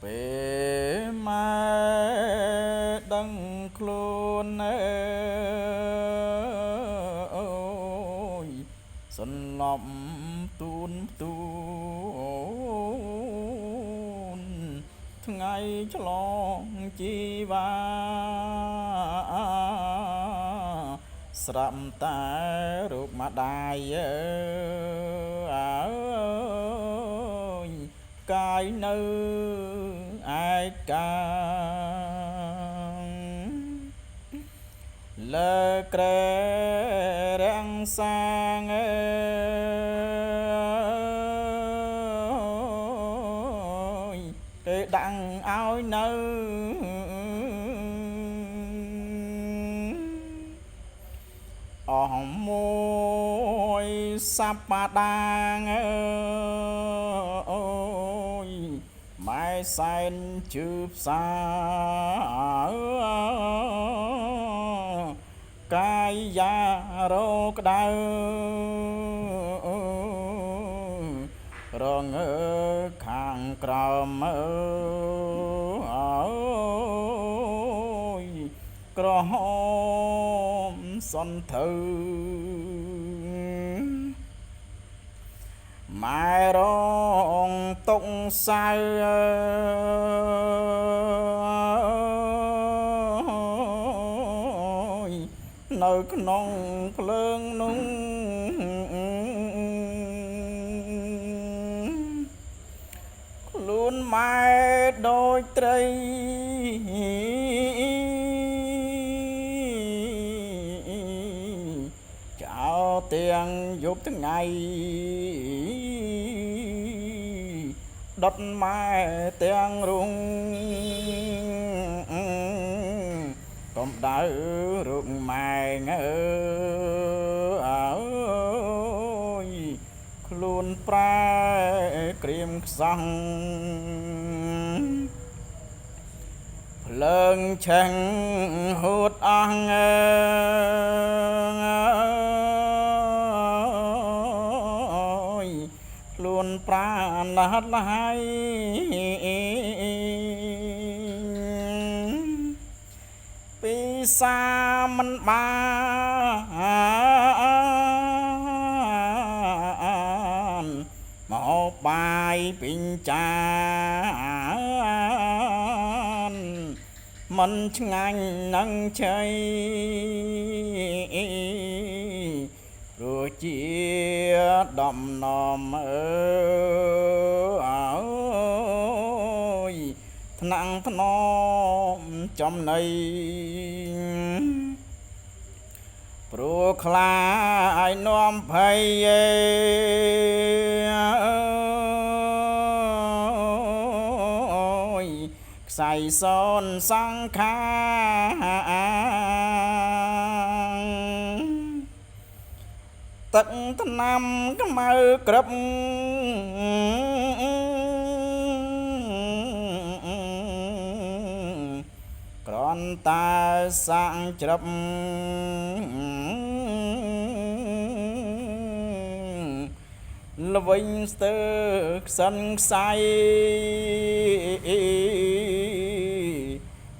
ពេលម៉ែដឹងខ្លួនអើយសន្លប់ទូនទូនថ្ងៃឆ្លងជីវ៉ាស្រាប់តែរូបម្ដាយអើយកាយនៅឯកាលើក្រែរាំងសាងគេដាំងឲ្យនៅអស់មួយសប្តាហ៍អូយម៉ែសែនជឺផ្សាកាយយ៉ារោក្ដៅរងខាងក្រោមអើយក្រហមសន្ធៅម៉ែរងទុកសៅនៅក្នុងភ្លើងនោះខ្លួនម៉ែដូចត្រីចោលទាំងយប់ថ្ងៃដុតម៉ែទាំងរុងកំដៅរូបម៉ែងអើយខ្លួនប្រែក្រៀមខ្សងភ្លើងឆេះហូតអស់ខ្លួនប្រាណលះលហើយពីសាមិនបានមកបាយពីចានមិនឆ្ងាញ់នឹងជ័យព្រោះជាដំណំអើយថ្នាំងថ្នមចំណៃព្រោះខ្លាឲ្យនាំភ័យខ្សែសូនសង្ខាទឹកថ្នាំខ្មៅក្រឹបគ្រាន់តែសាក់ច្រឹបល្វិញស្ទើខ្សិនខ្សៃ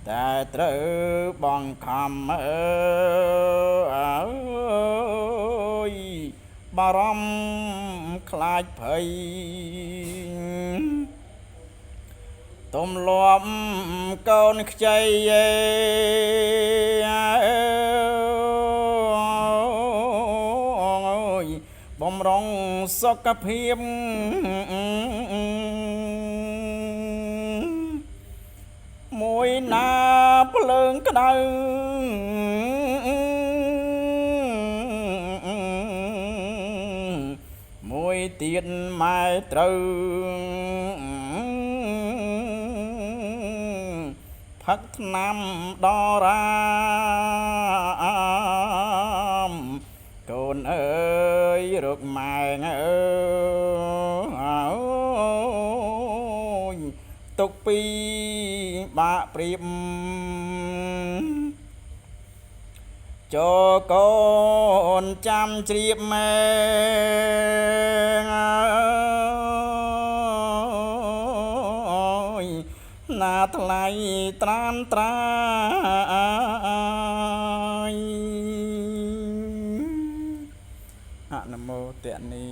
តែត្រូវបង្ខំបារម្ភខ្លាចភ័យទំលាប់កូនខ្ចីបំរុងសុខភាពមួយណាភ្លើងក្ដៅមួយទៀតម៉ែត្រូវផឹកថ្នាំដរាមកូនអើយរកម៉ែងអើយទុកពីបាក់ព្រៀបចូលកូនចាំជ្រាបម៉ែ ណាថ្លៃត្រានត្រាយអនុមោទនា